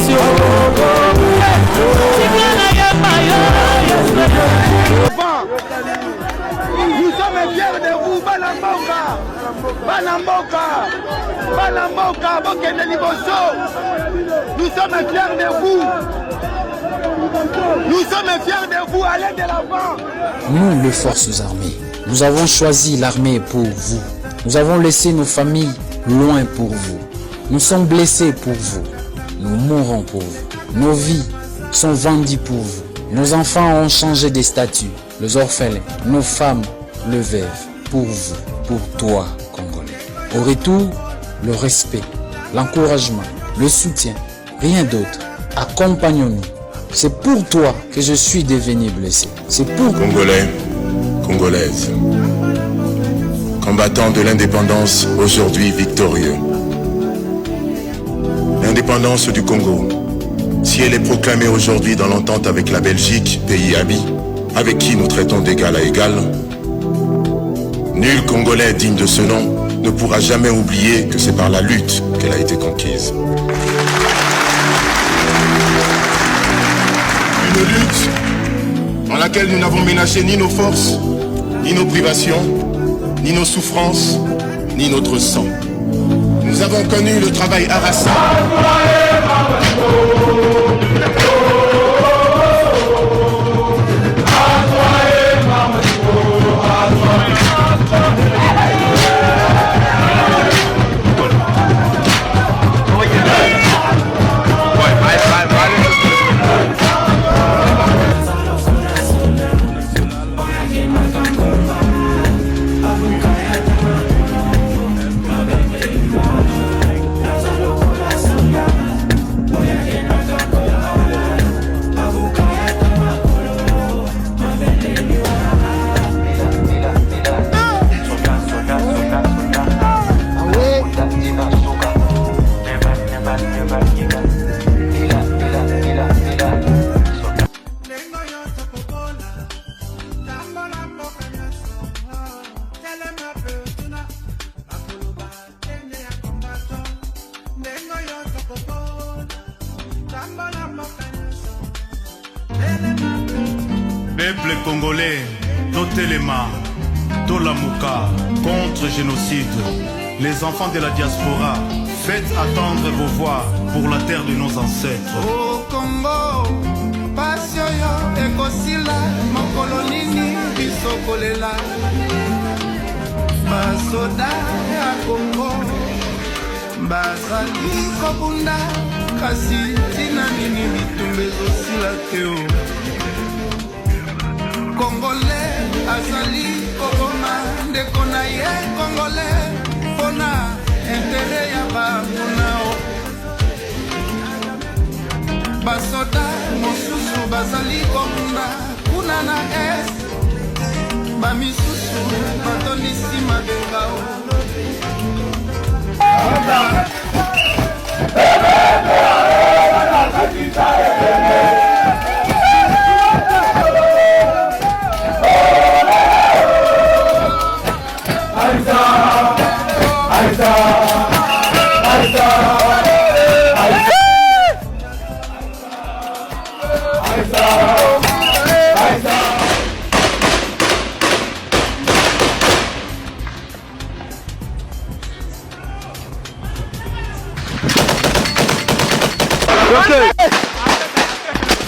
sur Nous sommes fiers de vous, Banamboka, Banamboka, Banamboka, Bokene Liboso. Nous sommes fiers de vous. Nous sommes fiers de vous, allez de l'avant. Nous, les forces armées, nous avons choisi l'armée pour vous. Nous avons laissé nos familles loin pour vous. Nous sommes blessés pour vous. Nous mourrons pour vous. Nos vies sont vendues pour vous. Nos enfants ont changé de statut. Les orphelins, nos femmes, le veuve, pour vous, pour toi, Congolais. Au retour, le respect, l'encouragement, le soutien, rien d'autre. Accompagnons-nous. C'est pour toi que je suis devenu blessé. C'est pour Congolais, Congolaises, combattants de l'indépendance, aujourd'hui victorieux. L'indépendance du Congo, si elle est proclamée aujourd'hui dans l'entente avec la Belgique, pays ami, avec qui nous traitons d'égal à égal, nul Congolais digne de ce nom ne pourra jamais oublier que c'est par la lutte qu'elle a été conquise. Une lutte dans laquelle nous n'avons ménagé ni nos forces, ni nos privations, ni nos souffrances, ni notre sang. Nous avons connu le travail harassant. Peuple congolais, Totelema, Tolamuka, contre génocide. Les enfants de la diaspora, faites attendre vos voix pour la terre de nos ancêtres. Au Congo, Passioyo, Ekosila, Mokolonini, Bisokolela. Basoda ya Congo, bazali kobunda, kasi tina nini bitumba ezosila te. Congolais azali koboma ndeko na ye Congolais mpona intere ya bamonao. Basoda mosusu bazali kobunda kuna na est, bamisusu batondisi mabengao.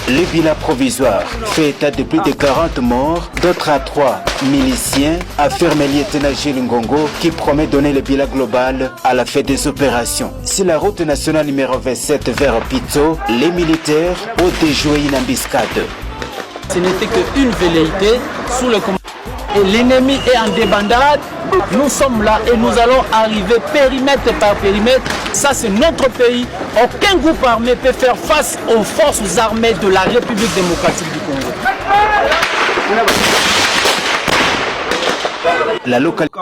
Le bilan provisoire fait état de plus de 40 morts, d'autres à 3 miliciens, affirme le lieutenant Gilles Ngongo qui promet donner le bilan global à la fin des opérations. Sur la route nationale numéro 27 vers Pizzo, les militaires ont déjoué une embuscade. Ce n'était qu'une velléité sous le commandement. Et l'ennemi est en débandade. Nous sommes là et nous allons arriver périmètre par périmètre. Ça, c'est notre pays. Aucun groupe armé peut faire face aux forces armées de la République démocratique du Congo. La localité.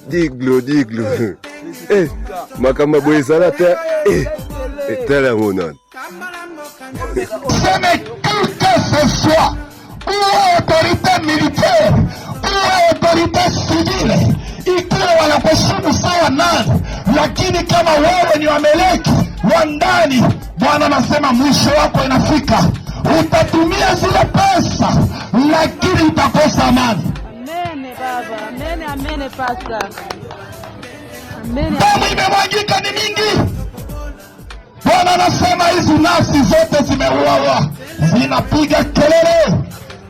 Diglo. Eh, makamba boye salata. Tala monan. Mais quel que ce soit, ou autorité militaire, ikiwa autorite civile, ikiwa wanakuheshimu sawa nani, lakini kama wewe ni wameleki wa ndani, Bwana anasema mwisho wako inafika. Utatumia zile pesa, lakini utakosa amani. Amene baba, amene pasta. Amene. Damu imemwagika ni mingi. Bwana anasema hizi nafsi zote zimeuawa, zinapiga kelele.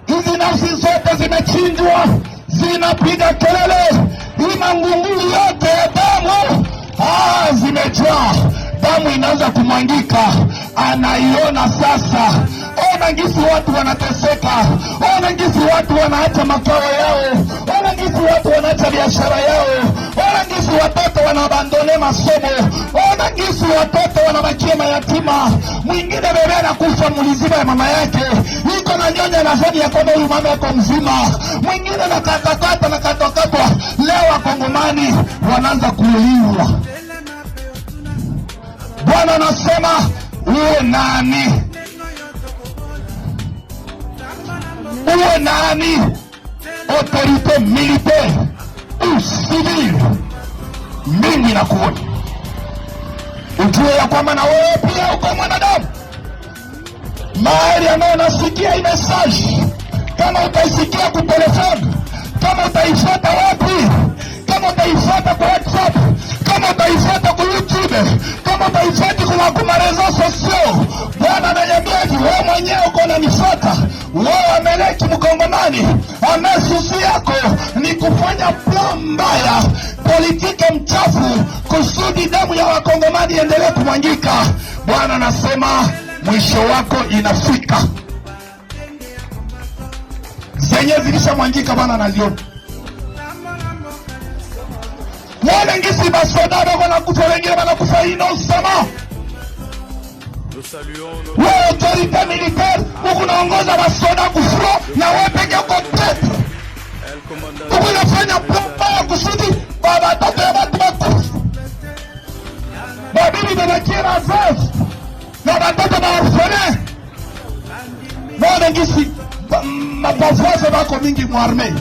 Hizi nafsi zote zimechinjwa, zinapiga kelele. Hii mangunguli yote ya damu zimejaa. Damu inaanza kumwangika, anaiona sasa. Ona ngisi watu wanateseka, ona ngisi watu wanaacha makao yao, ona ngisi watu wanaacha biashara yao, ona ngisi watoto wanabandone masomo, ona ngisi watoto wanabakia mayatima. Mwingine bebe anakufa mlizima ya mama yake, iko na nyonya na zani ya kwamba huyu mama yako mzima. Mwingine na katakata na katokatwa. Leo wakongomani wanaanza kuuliwa. Bwana anasema uwe nani? Uwe nani? Autorite militaire ou civile, mimi nakuona. Ujue ya kwamba na wewe pia uko mwanadamu. Mahali ambayo nasikia hii message, kama utaisikia kwa telefoni, kama utaifuata wapi, kama utaifuata kwa WhatsApp, kama utaifuata kwa YouTube, kama utaifuata kwa marezo sosio, Bwana ananiambia hivi, wewe mwenyewe uko unanifuata. Wewe ameleki mkongomani, amesusi yako ni kufanya plan mbaya, politike mchafu, kusudi damu ya wakongomani endelee kumwangika. Bwana anasema mwisho wako inafika. Zenye zilishamwangika Bwana analiona. Wale ngisi basoda wanakufa, wengine wanakufa innocemment. Wewe autorite militaire unaongoza basoda kufro, na wewe peke yako tete unafanya plamba kusudi baba toto ya watu wakufa. Babibi benakira wazazi na watoto wa orphelin. Wale ngisi mapavaze bako mingi muarme.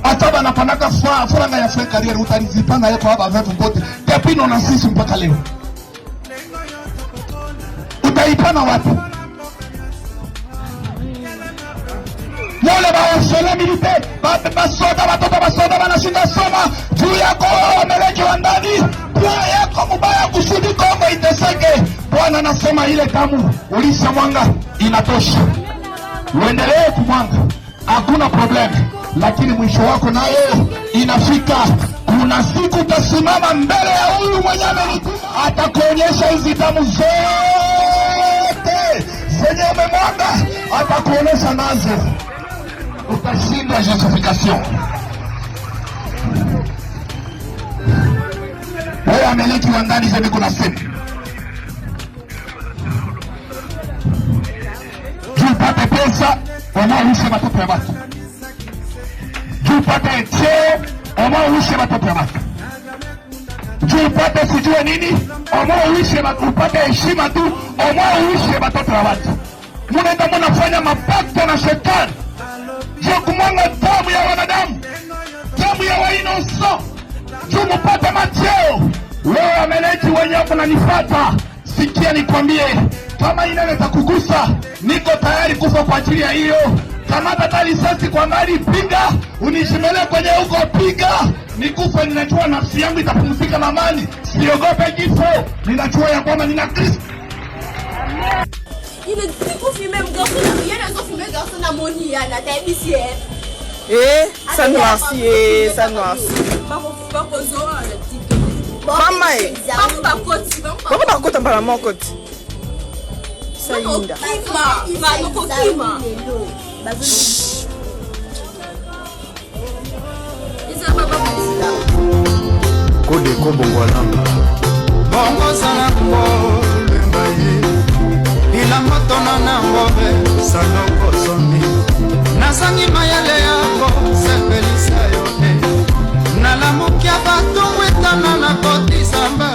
Ataba na panaka franga ya fwe kariere utanizipanga yako hapa vetu mpote. Tepino na sisi mpaka leo. Utaipana wapi? Wale baosele militaire, basoda, watoto basoda wanashinda soma, juu yako wameleki wa ndani, pia yako mubaya kusudi Kongo iteseke. Bwana anasema ile damu ulisha mwanga inatosha. Uendelee kumwanga, hakuna problemu. Lakini mwisho wako nayo inafika. Kuna siku utasimama mbele ya huyu mwenye atakuonyesha hizi damu zote zenye umemwaga, atakuonyesha nazo. Utashinda justification. Wewe ameleki wa ndani zemi kuna sema juu upate pesa, wanaoishi watoto ya watu. Juu upate cheo, wanaoishi watoto ya watu. Juu upate sijue nini, wanaoishi upate heshima tu, wanaoishi watoto ya watu. Munaenda munafanya mapakto na shetani. Juu kumwanga damu ya wanadamu, damu ya wainoso, juu mupate macheo. Wewe ameleki wenye hapo na nifata, sikia nikwambie, kama inaleta kugusa, niko tayari kufa kwa ajili ya hiyo. Kama tata lisasi kwa ngari, piga, unishimele kwenye huko, piga, nikufa. Ninajua nafsi yangu itapumzika na amani, siogope kifo, ninajua ya kwamba nina Kristo. Il est plus confirmé, mon garçon, il y a un confirmé, garçon, n'a mon lit, à la tête ici. Ça noircit, ça noircit. Mama, pourquoi par contre on parle à mon côté? Ça y est. Kode kombo walanga bongo sana ngole mbaye ila matona na ngove sanoko somi nasangi mayele yako sepelisa yote nalamukia batu wetana na koti samba